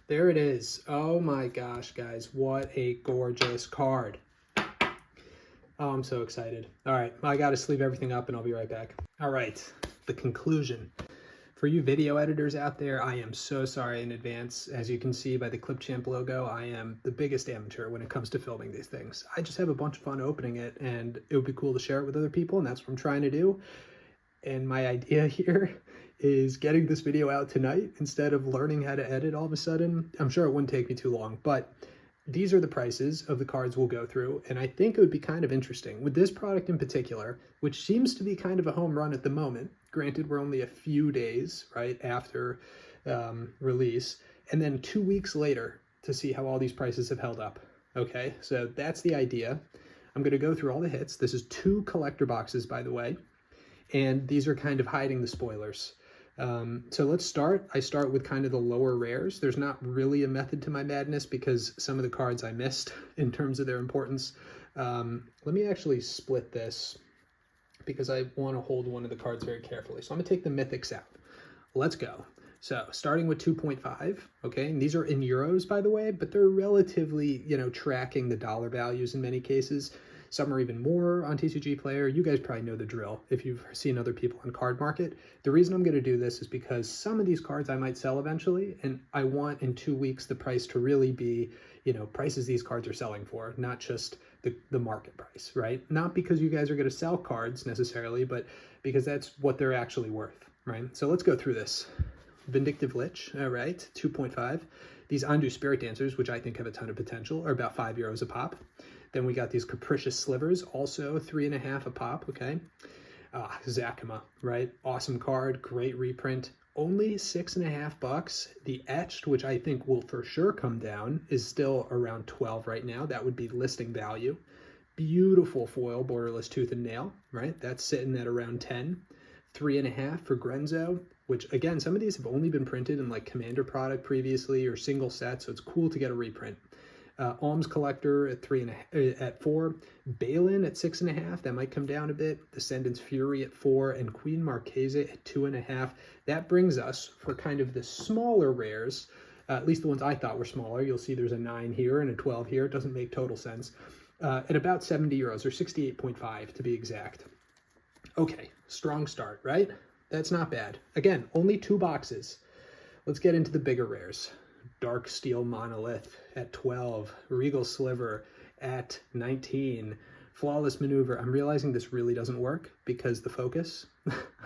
There it is. Oh my gosh, guys, what a gorgeous card. Oh, I'm so excited. All right, I gotta sleeve everything up and I'll be right back. All right, the conclusion. For you video editors out there, I am so sorry in advance. As you can see by the Clipchamp logo, I am the biggest amateur when it comes to filming these things. I just have a bunch of fun opening it, and it would be cool to share it with other people, and that's what I'm trying to do. And my idea here is getting this video out tonight instead of learning how to edit all of a sudden. I'm sure it wouldn't take me too long, but these are the prices of the cards we'll go through, and I think it would be kind of interesting with this product in particular, which seems to be kind of a home run at the moment. Granted, we're only a few days, right, after release, and then 2 weeks later to see how all these prices have held up. Okay, so that's the idea. I'm going to go through all the hits. This is 2 collector boxes, by the way, and these are kind of hiding the spoilers. So let's start. I start with kind of the lower rares. There's not really a method to my madness because some of the cards I missed in terms of their importance. Let me actually split this because I want to hold one of the cards very carefully. So I'm going to take the mythics out. Let's go. So starting with 2.5, okay, and these are in euros, by the way, but they're relatively, tracking the dollar values in many cases. Some are even more on TCG Player. You guys probably know the drill if you've seen other people on Card Market. The reason I'm going to do this is because some of these cards I might sell eventually, and I want in 2 weeks the price to really be, prices these cards are selling for, not just the market price, right? Not because you guys are going to sell cards necessarily, but because that's what they're actually worth, right? So let's go through this. Vindictive Lich, all right, 2.5. These Andu Spirit Dancers, which I think have a ton of potential, are about €5 a pop. Then we got these Capricious Slivers, also 3.5 a pop, okay? Zakima, right? Awesome card, great reprint. Only $6.50. The Etched, which I think will for sure come down, is still around 12 right now. That would be listing value. Beautiful foil, Borderless Tooth and Nail, right? That's sitting at around 10. 3.5 for Grenzo, which again, some of these have only been printed in like Commander product previously or single sets, so it's cool to get a reprint. Alms Collector at 4, Balin at 6.5, that might come down a bit. Descendants Fury at 4, and Queen Marchesa at 2.5. That brings us for kind of the smaller rares, at least the ones I thought were smaller. You'll see there's a 9 here and a 12 here. It doesn't make total sense. At about €70, or 68.5 to be exact. Okay, strong start, right? That's not bad. Again, only 2 boxes. Let's get into the bigger rares. Dark Steel Monolith at 12, Regal Sliver at 19, Flawless Maneuver. I'm realizing this really doesn't work because the focus.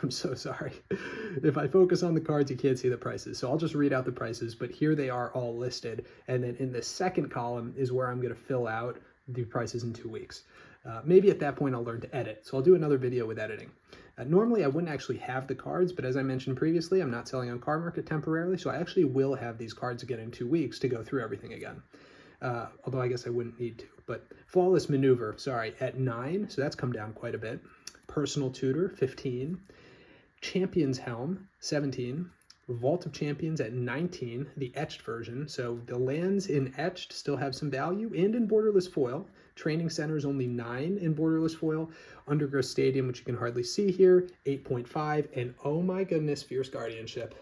I'm so sorry. If I focus on the cards, you can't see the prices. So I'll just read out the prices, but here they are all listed. And then in the second column is where I'm going to fill out the prices in 2 weeks. Maybe at that point I'll learn to edit. So I'll do another video with editing. Normally I wouldn't actually have the cards, but as I mentioned previously, I'm not selling on Card Market temporarily, so I actually will have these cards again in 2 weeks to go through everything again. Although I guess I wouldn't need to. But Flawless Maneuver, sorry, at 9, so that's come down quite a bit. Personal Tutor, 15. Champion's Helm, 17. Vault of Champions at 19, the Etched version. So the lands in Etched still have some value, and in Borderless Foil. Training Center is only 9 in Borderless Foil. Undergrowth Stadium, which you can hardly see here, 8.5. And oh my goodness, Fierce Guardianship.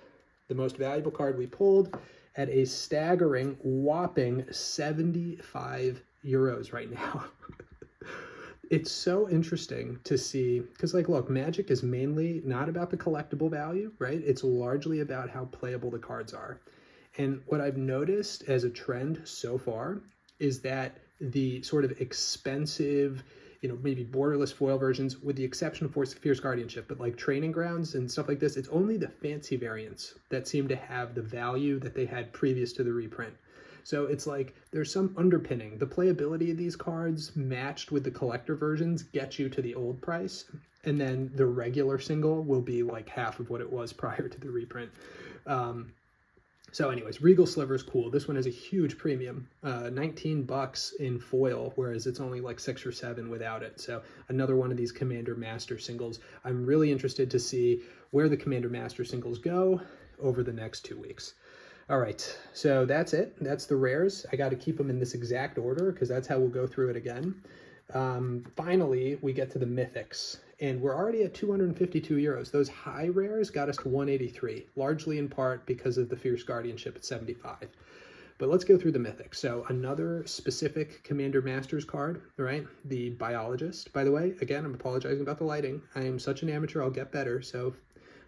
The most valuable card we pulled at a staggering, whopping €75 right now. It's so interesting to see, because like, look, Magic is mainly not about the collectible value, right? It's largely about how playable the cards are. And what I've noticed as a trend so far is that the sort of expensive, maybe borderless foil versions, with the exception of Fierce Guardianship, but like Training Grounds and stuff like this, it's only the fancy variants that seem to have the value that they had previous to the reprint. So it's like there's some underpinning. The playability of these cards matched with the collector versions gets you to the old price, and then the regular single will be like half of what it was prior to the reprint. So anyways, Regal Sliver is cool. This one has a huge premium, $19 in foil, whereas it's only like 6 or 7 without it. So another one of these Commander Master singles. I'm really interested to see where the Commander Master singles go over the next 2 weeks. All right, so that's it. That's the rares. I got to keep them in this exact order because that's how we'll go through it again. Finally, we get to the Mythics, and we're already at €252. Those high rares got us to 183, largely in part because of the Fierce Guardianship at 75. But let's go through the Mythics. So another specific Commander Masters card, right? The Biologist. By the way, again, I'm apologizing about the lighting. I am such an amateur, I'll get better, so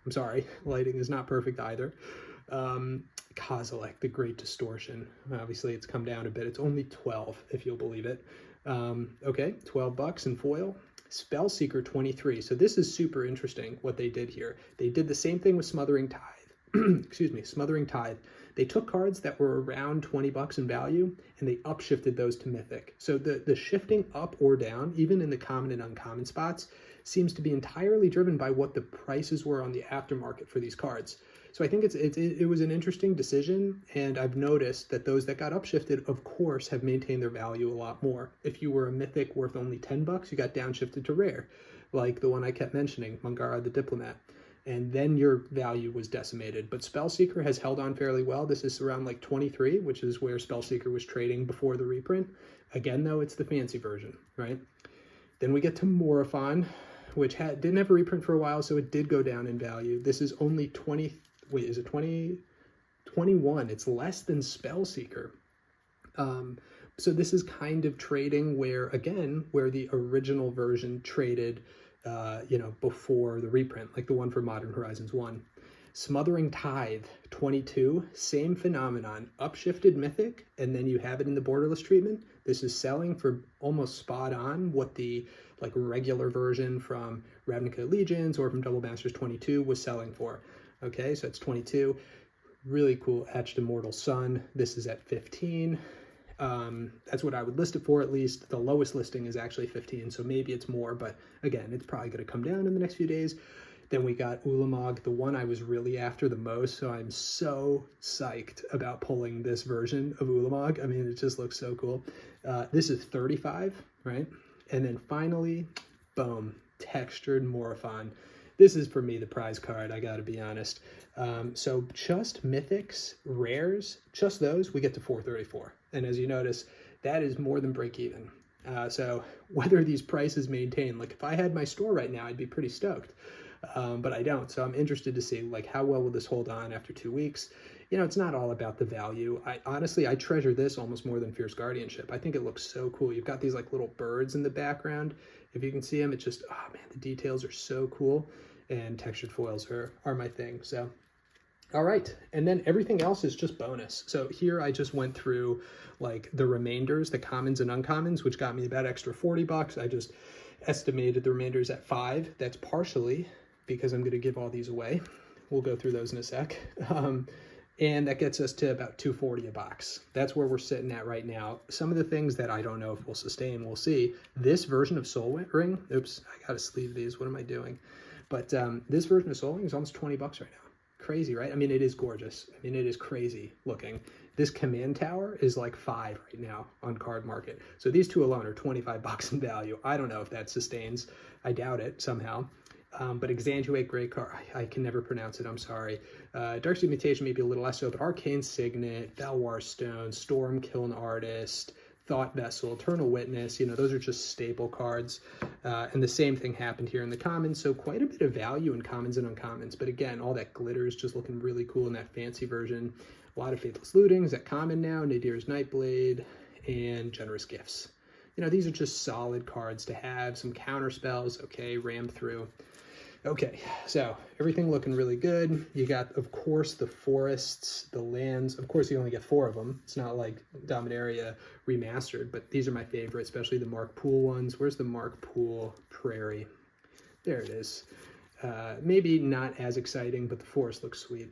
I'm sorry. Lighting is not perfect either. Kozilek, the Great Distortion. Obviously, it's come down a bit. It's only 12, if you'll believe it. Okay, $12 in foil. Spellseeker 23. So this is super interesting what they did here. They did the same thing with Smothering Tithe. Excuse me, Smothering Tithe. They took cards that were around $20 in value and they upshifted those to Mythic. So the shifting up or down, even in the common and uncommon spots, seems to be entirely driven by what the prices were on the aftermarket for these cards. So I think it was an interesting decision, and I've noticed that those that got upshifted, of course, have maintained their value a lot more. If you were a Mythic worth only $10, you got downshifted to Rare, like the one I kept mentioning, Mangara the Diplomat, and then your value was decimated. But Spellseeker has held on fairly well. This is around like 23, which is where Spellseeker was trading before the reprint. Again, though, it's the fancy version, right? Then we get to Morophon, which didn't have a reprint for a while, so it did go down in value. This is only wait, is it 20? 21. It's less than Spellseeker. So this is kind of trading where, again, where the original version traded, before the reprint, like the one for Modern Horizons 1. Smothering Tithe, 22, same phenomenon, upshifted Mythic, and then you have it in the borderless treatment. This is selling for almost spot on what the like regular version from Ravnica Legions or from Double Masters 22 was selling for. Okay, so it's 22. Really cool Etched Immortal Sun. This is at 15. That's what I would list it for, at least. The lowest listing is actually 15, so maybe it's more, but again, it's probably going to come down in the next few days. Then we got Ulamog, the one I was really after the most, so I'm so psyched about pulling this version of Ulamog. I mean, it just looks so cool. This is 35, right? And then finally, boom, Textured Morophon. This is, for me, the prize card, I gotta be honest. So just Mythics, Rares, just those, we get to 434. And as you notice, that is more than break even. So whether these prices maintain, like if I had my store right now, I'd be pretty stoked. But I don't, so I'm interested to see like how well will this hold on after 2 weeks. You know, it's not all about the value. I treasure this almost more than Fierce Guardianship. I think it looks so cool. You've got these like little birds in the background. If you can see them, it's just, oh man, the details are so cool. And textured foils are my thing. So, all right. And then everything else is just bonus. So here I just went through like the remainders, the commons and uncommons, which got me about extra $40. I just estimated the remainders at 5. That's partially because I'm going to give all these away. We'll go through those in a sec. And that gets us to about $240 a box. That's where we're sitting at right now. Some of the things that I don't know if we'll sustain, we'll see. This version of Soul Ring, oops, I got to sleeve these. What am I doing? But this version of Soul Ring is almost $20 right now. Crazy, right? I mean, it is gorgeous. I mean, it is crazy looking. This Command Tower is like 5 right now on Card Market. So these two alone are $25 in value. I don't know if that sustains. I doubt it somehow. But Exanguate Great Card, I can never pronounce it, I'm sorry. Darkseid Mutation maybe a little less so, but Arcane Signet, Belwar Stone, Storm Kiln Artist, Thought Vessel, Eternal Witness, you know, those are just staple cards. And the same thing happened here in the commons, so quite a bit of value in commons and uncommons. But again, all that glitter is just looking really cool in that fancy version. A lot of Faithless Lootings at common now, Nadir's Nightblade, and Generous Gifts. You know, these are just solid cards to have. Some counter spells, okay, ram through. Okay, so everything looking really good. You got, of course, the forests, the lands. Of course, you only get 4 of them. It's not like Dominaria remastered, but these are my favorite, especially the Mark Poole ones. Where's the Mark Poole Prairie? There it is. Maybe not as exciting, but the forest looks sweet.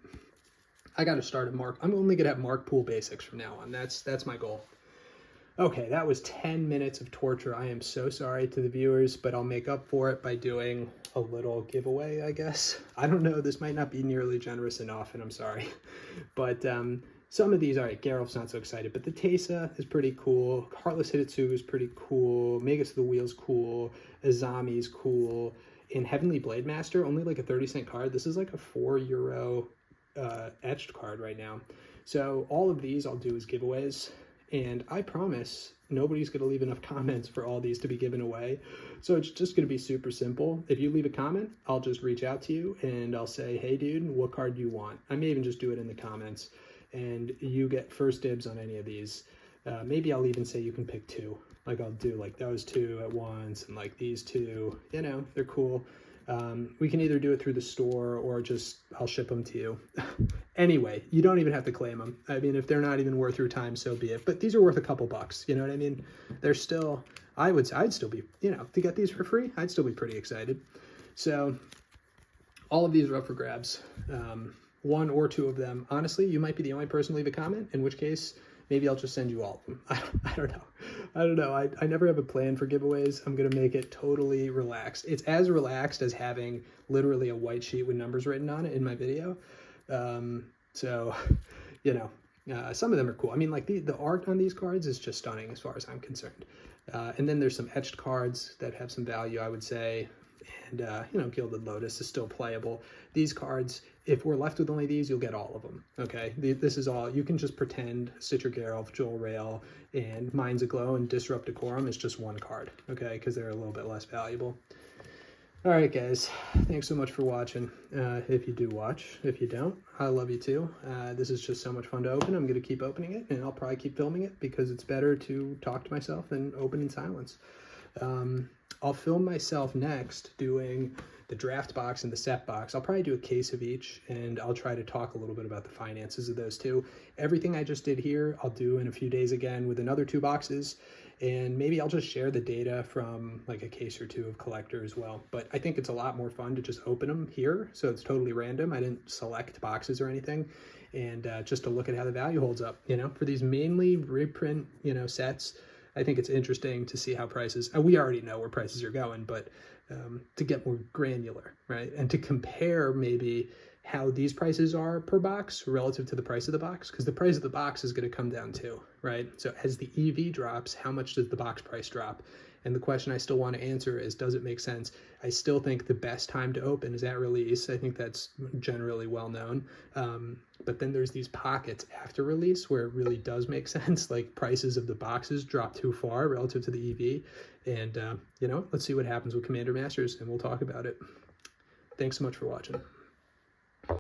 I got to start at Mark. I'm only going to have Mark Poole basics from now on. That's my goal. Okay, that was 10 minutes of torture. I am so sorry to the viewers, but I'll make up for it by doing a little giveaway, I guess. I don't know, this might not be nearly generous enough, and I'm sorry. But some of these, all right, Geralf's not so excited, but the Teysa is pretty cool. Heartless Hidetsu is pretty cool. Magus of the Wheel's cool. Azami's cool. In Heavenly Blade Master, only like a 30-cent card. This is like a €4 etched card right now. So all of these I'll do as giveaways. And I promise nobody's going to leave enough comments for all these to be given away. So it's just going to be super simple. If you leave a comment, I'll just reach out to you and I'll say, hey, dude, what card do you want? I may even just do it in the comments. And you get first dibs on any of these. Maybe I'll even say you can pick 2. Like I'll do like those 2 at once and like these 2. You know, they're cool. We can either do it through the store or just I'll ship them to you. Anyway, you don't even have to claim them. I mean, if they're not even worth your time, so be it. But these are worth a couple bucks. You know what I mean? They're still, I'd still be, you know, to get these for free, I'd still be pretty excited. So all of these are up for grabs. 1 or 2 of them. Honestly, you might be the only person to leave a comment, in which case maybe I'll just send you all of them. I don't know. I never have a plan for giveaways. I'm going to make it totally relaxed. It's as relaxed as having literally a white sheet with numbers written on it in my video. So, you know, some of them are cool. I mean, like the art on these cards is just stunning as far as I'm concerned. And then there's some etched cards that have some value, I would say. And, you know, Gilded Lotus is still playable. These cards, if we're left with only these, you'll get all of them, okay? This is all, you can just pretend Citra Geralf, Joel Rail, and Minds Aglow and Disrupt Decorum is just 1 card, okay? Because they're a little bit less valuable. All right, guys. Thanks so much for watching. If you do watch, if you don't, I love you too. This is just so much fun to open. I'm going to keep opening it, and I'll probably keep filming it because it's better to talk to myself than open in silence. I'll film myself next doing the draft box and the set box. I'll probably do a case of each, and I'll try to talk a little bit about the finances of those two. Everything I just did here, I'll do in a few days again with another 2 boxes, and maybe I'll just share the data from like a case or 2 of collector as well. But I think it's a lot more fun to just open them here, so it's totally random. I didn't select boxes or anything, and just to look at how the value holds up, for these mainly reprint, sets. I think it's interesting to see how prices, we already know where prices are going, but to get more granular, right? And to compare maybe how these prices are per box relative to the price of the box, because the price of the box is going to come down too, right? So as the EV drops, how much does the box price drop? And the question I still want to answer is, does it make sense? I still think the best time to open is at release. I think that's generally well known. But then there's these pockets after release where it really does make sense. Like prices of the boxes drop too far relative to the EV. And, let's see what happens with Commander Masters, and we'll talk about it. Thanks so much for watching.